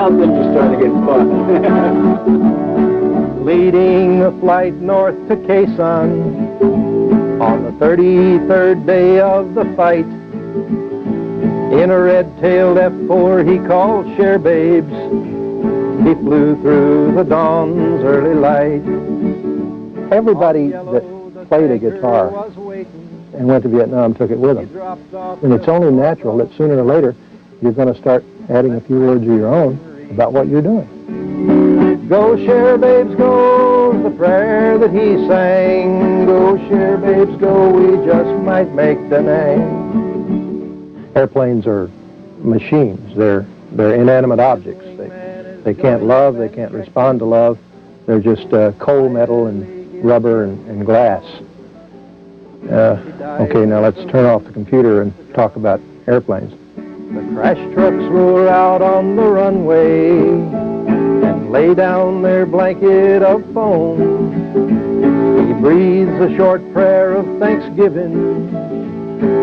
Now things are starting to get fun. Leading a flight north to Quezon on the 33rd day of the fight. In a red-tailed F4 he called Share Babes. He flew through the dawn's early light. Everybody that played a guitar and went to Vietnam took it with them. And it's only natural that sooner or later you're going to start adding a few words of your own about what you're doing. Go, Share Babes, go, is the prayer that he sang. Go, Share Babes, go, we just might make the name. Airplanes are machines. They're inanimate objects. They can't love, they can't respond to love. They're just coal, metal, and rubber and glass. Okay, now let's turn off the computer and talk about airplanes. The crash trucks roar out on the runway and lay down their blanket of foam. He breathes a short prayer of thanksgiving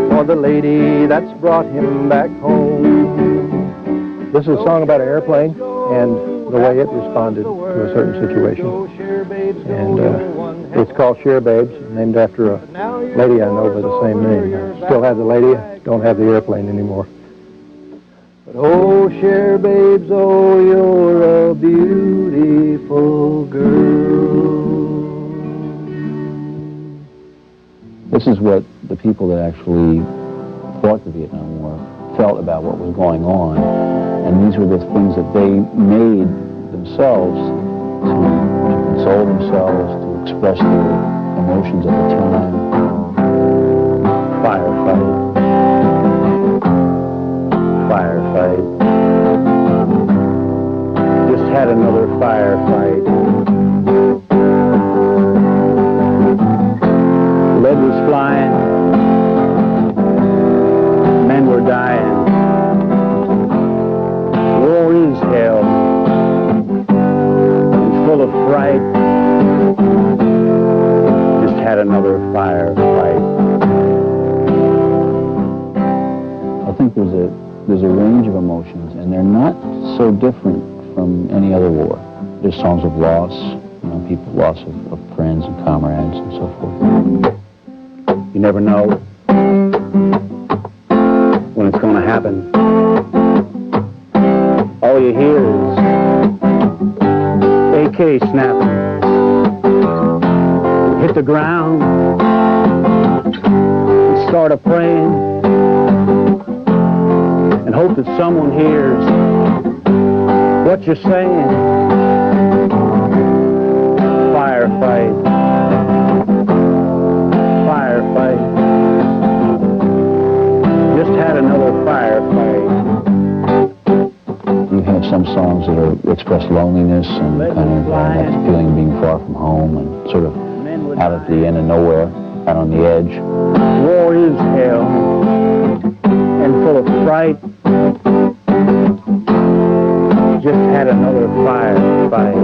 for the lady that's brought him back home. This is a song about an airplane and the way it responded to a certain situation. And it's called Share Babes, named after a lady I know by the same name. I still have the lady, don't have the airplane anymore. But oh, Share Babes, oh, you're a beautiful girl. This is what the people that actually fought the Vietnam War felt about what was going on. And these were the things that they made themselves to console themselves, to express their emotions at the time. Firefight. Firefight. Just had another firefight. Lead was flying. Men were dying. War is hell. And full of fright. Just had another firefight. I think there's a range of emotions, and they're not so different from any other war. There's songs of loss, people loss of friends and comrades and so forth. You never know when it's going to happen. All you hear is AK snapping. Hit the ground and start a praying and hope that someone hears what you're saying. Firefight. Firefight. Just had another firefight. You have some songs that express loneliness and kind of that feeling of being far from home and sort of out at the end of nowhere, out on the edge. War is hell and full of fright. Just had another firefight.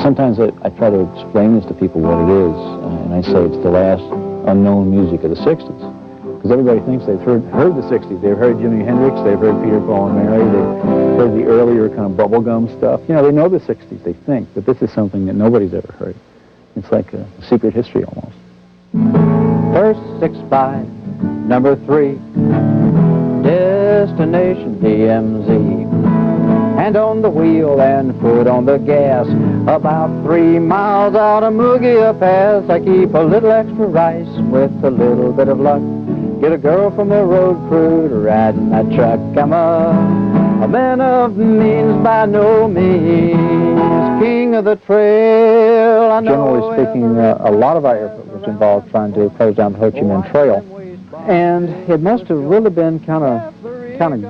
Sometimes I try to explain this to people what it is, and I say it's the last unknown music of the 60s. Because everybody thinks they've heard the 60s. They've heard Jimi Hendrix, they've heard Peter, Paul, and Mary, they've heard the earlier kind of bubblegum stuff. They know the 60s, they think, but this is something that nobody's ever heard. It's like a secret history almost. First 6-5, number 3, destination DMZ. Hand on the wheel and foot on the gas. About 3 miles out of Mugia Pass, I keep a little extra rice with a little bit of luck. Get a girl from the road crew to ride in that truck. I'm a man of means by no means, king of the trail. Generally speaking, a lot of our effort was involved trying to close down the Ho Chi Minh Trail. And it must have really been kind of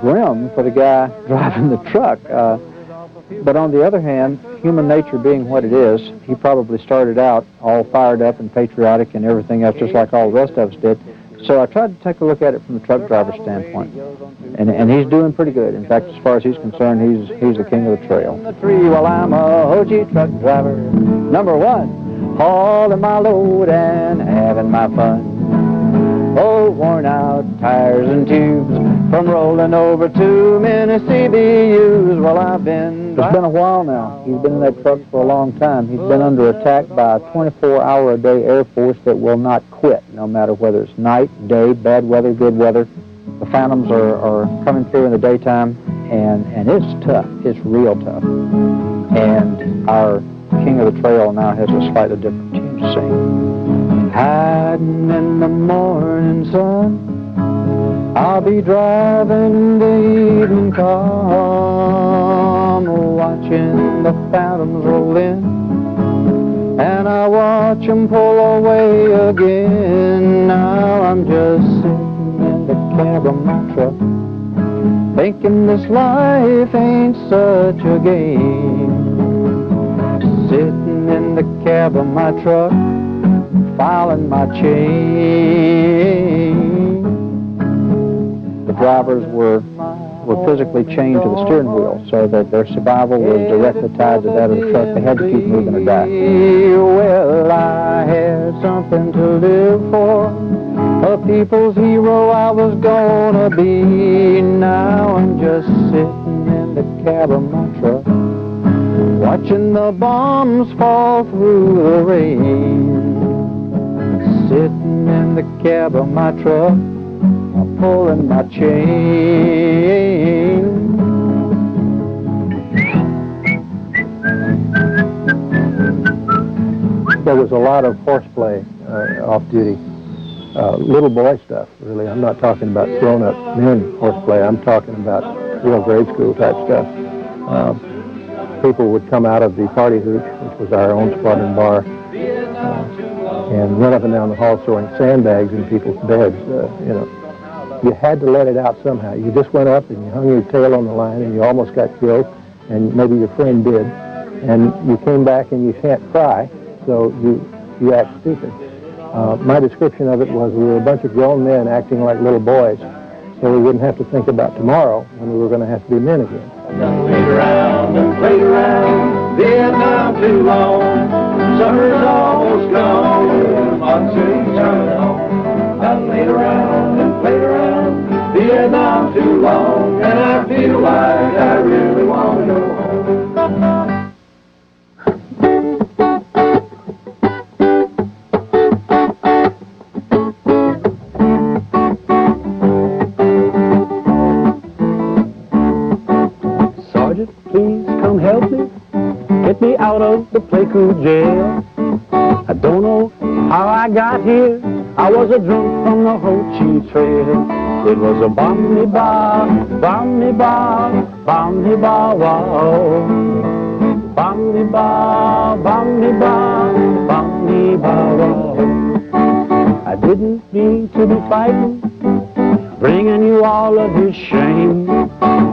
grim for the guy driving the truck. But on the other hand, human nature being what it is, he probably started out all fired up and patriotic and everything else, just like all the rest of us did. So I tried to take a look at it from the truck driver's standpoint. And he's doing pretty good. In fact, as far as he's concerned, he's the king of the trail. Well, I'm a Ho Chi truck driver, number 1, hauling my load and having my fun. old worn-out tires and tubes, from rolling over too many CBUs. Well, I've been... It's been a while now. He's been in that truck for a long time. He's been under attack by a 24-hour-a-day Air Force that will not quit, no matter whether it's night, day, bad weather, good weather. The Phantoms are coming through in the daytime, and it's tough. It's real tough. And our King of the Trail now has a slightly different tune to sing. Hiding in the morning sun, I'll be driving in the evening car, watching the Phantoms roll in, and I watch them pull away again. Now I'm just sitting in the cab of my truck, thinking this life ain't such a game. Sitting in the cab of my truck, filing my chain. The drivers were physically chained to the steering wheel so that their survival was directly tied to that of the truck. They had to keep moving or die. Well, I had something to live for, a people's hero I was gonna be. Now I'm just sitting in the cab of my truck, watching the bombs fall through the rain. Sitting in the cab of my truck, pulling my chain. There was a lot of horseplay off duty. Little boy stuff, really. I'm not talking about grown-up men horseplay. I'm talking about real grade school type stuff. People would come out of the party hooch, which was our own squadron bar, and run up and down the hall throwing sandbags in people's beds. You know, you had to let it out somehow. You just went up and you hung your tail on the line and you almost got killed, and maybe your friend did, and you came back and you can't cry, so you act stupid. My description of it was we were a bunch of grown men acting like little boys, so we wouldn't have to think about tomorrow when we were going to have to be men again. Done played around, Vietnam too long. Summer's almost gone, monsoon's coming on. Done played around, Vietnam too long, and I feel like I really want to go home. Sergeant, please come help me. Get me out of the Pleiku jail. I don't know how I got here. I was a drunk from the Ho Chi Trail. It was a bomb-me-ba, bomb-me-ba, bomb-me-ba, wow. Bomb-me-ba, bomb-me-ba, bomb-me-ba, wow. I didn't mean to be fighting, bringing you all of this shame.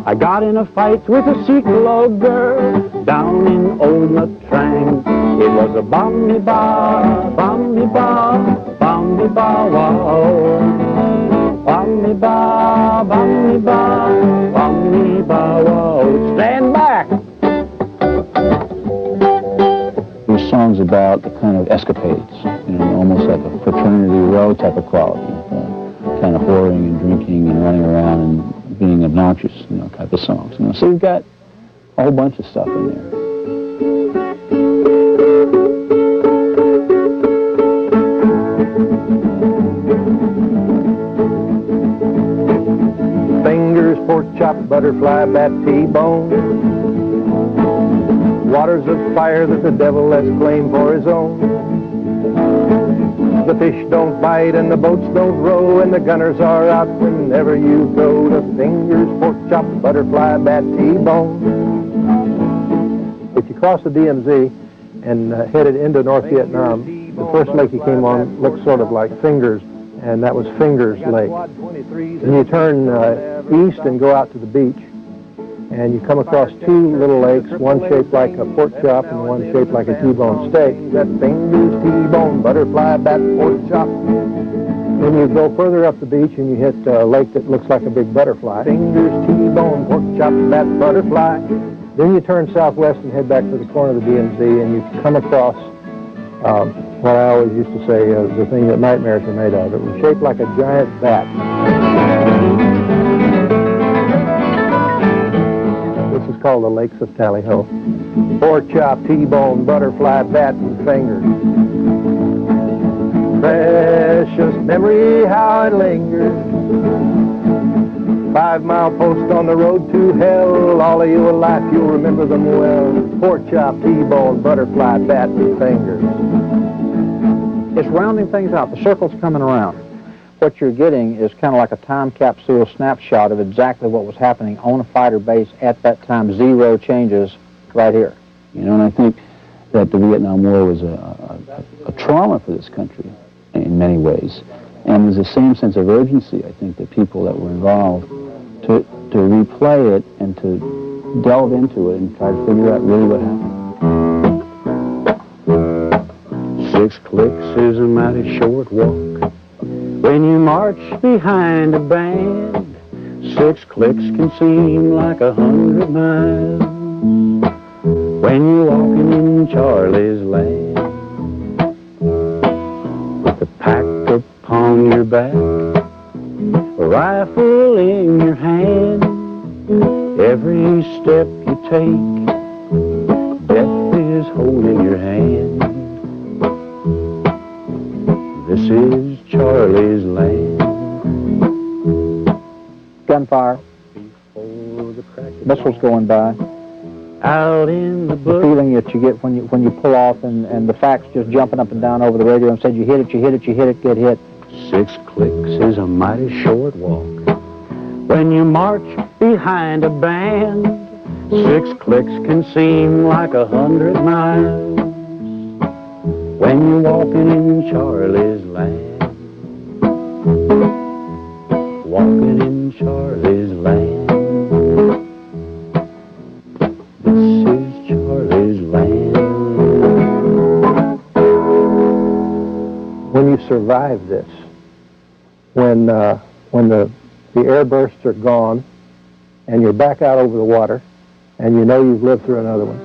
I got in a fight with a Siklo girl down in Old Nut Trang. It was a bomb-me-ba, bomb-me-ba, bomb-me-ba, wow. Bomb-me-ba, bomb-me-ba, bomb-me-ba, wow. Stand back! There's songs about the kind of escapades, you know, almost like a fraternity row type of quality, kind of whoring and drinking and running around and being obnoxious, you know, type of songs. You know, so you've got a whole bunch of stuff in there. Fingers, pork chop, butterfly, bat, T-bone. Waters of fire that the devil has claimed for his own. The fish don't bite and the boats don't row, and the gunners are out whenever you go. To fingers, pork chop, butterfly, bat, T-bone. If you cross the DMZ and headed into North Vietnam, the first lake you came on looked sort of like Fingers, and that was Fingers Lake. And you turn east and go out to the beach, and you come across two little lakes, one shaped like a pork chop and one shaped like a T-bone steak. That Fingers, T-bone, butterfly, bat, pork chop. Then you go further up the beach and you hit a lake that looks like a big butterfly. Fingers, T-bone, pork chop, bat, butterfly. Then you turn southwest and head back to the corner of the DMZ, and you come across What I always used to say is the thing that nightmares are made of. It was shaped like a giant bat. This is called the Lakes of Tally-Ho. Pork chop, T-bone, butterfly, bat, and fingers. Precious memory, how it lingers. 5-mile post on the road to hell. All of you will laugh, you'll remember them well. Pork chop, T-bone, butterfly, bat, and fingers. It's rounding things out. The circle's coming around. What you're getting is kind of like a time capsule snapshot of exactly what was happening on a fighter base at that time. Zero changes right here. You know, and I think that the Vietnam War was a trauma for this country in many ways. And there's the same sense of urgency, I think, that people that were involved to replay it and to delve into it and try to figure out really what happened. 6 clicks is a mighty short walk when you march behind a band. 6 clicks can seem like 100 miles when you're walking in Charlie's land. With a pack upon your back, a rifle in your hand, every step you take, death is holding your hand. This is Charlie's land. Gunfire. Missiles going by. Out in the The bush. feeling that you get when you pull off and the facts just jumping up and down over the radio and said you hit it, you hit it, you hit it, get hit. 6 clicks is a mighty short walk when you march behind a band. 6 clicks can seem like 100 miles when you're walking in Charlie's land. Walking in Charlie's land. This is Charlie's land. When you survive this, when the air bursts are gone and you're back out over the water and you know you've lived through another one,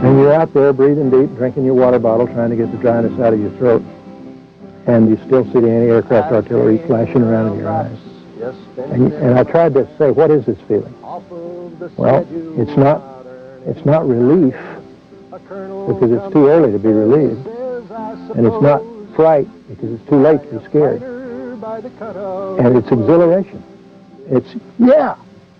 and you're out there breathing deep, drinking your water bottle, trying to get the dryness out of your throat, and you still see the anti-aircraft artillery flashing around in your eyes. And I tried to say, what is this feeling? Well, it's not relief, because it's too early to be relieved, and it's not fright, because it's too late to be scared, and it's exhilaration. It's, yeah,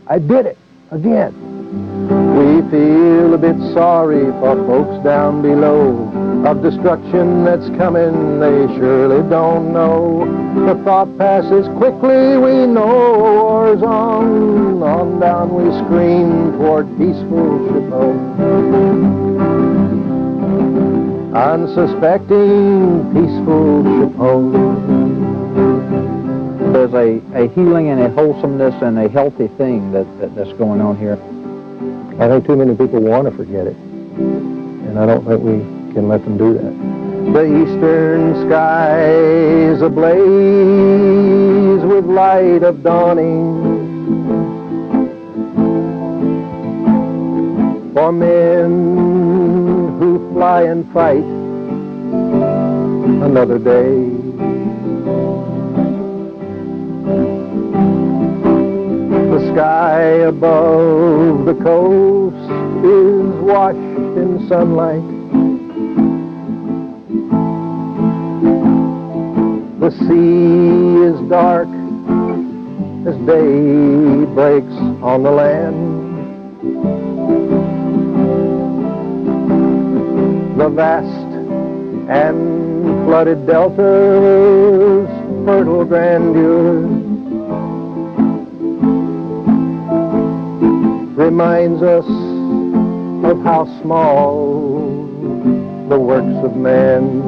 I did it again. We feel a bit sorry for folks down below, of destruction that's coming they surely don't know. The thought passes quickly, we know war's on down we scream toward peaceful Chippewa. Unsuspecting peaceful Chippewa. There's a healing and a wholesomeness and a healthy thing that's going on here. I think too many people want to forget it, and I don't think we can let them do that. The eastern skies ablaze with light of dawning, for men who fly and fight another day. The sky above the coast is washed in sunlight. The sea is dark as day breaks on the land. The vast and flooded delta's fertile grandeur reminds us of how small the works of man.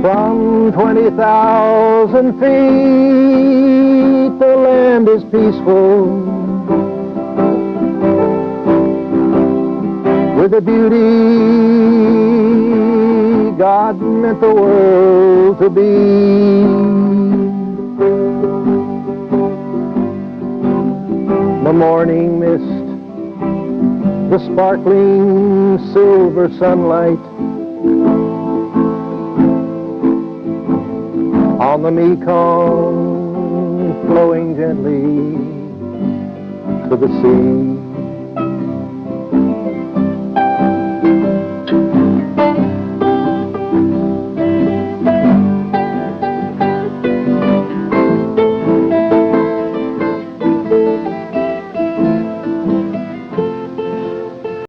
From 20,000 feet, the land is peaceful, with a beauty God meant the world to be. The morning mist the sparkling silver sunlight on the Mekong flowing gently to the sea.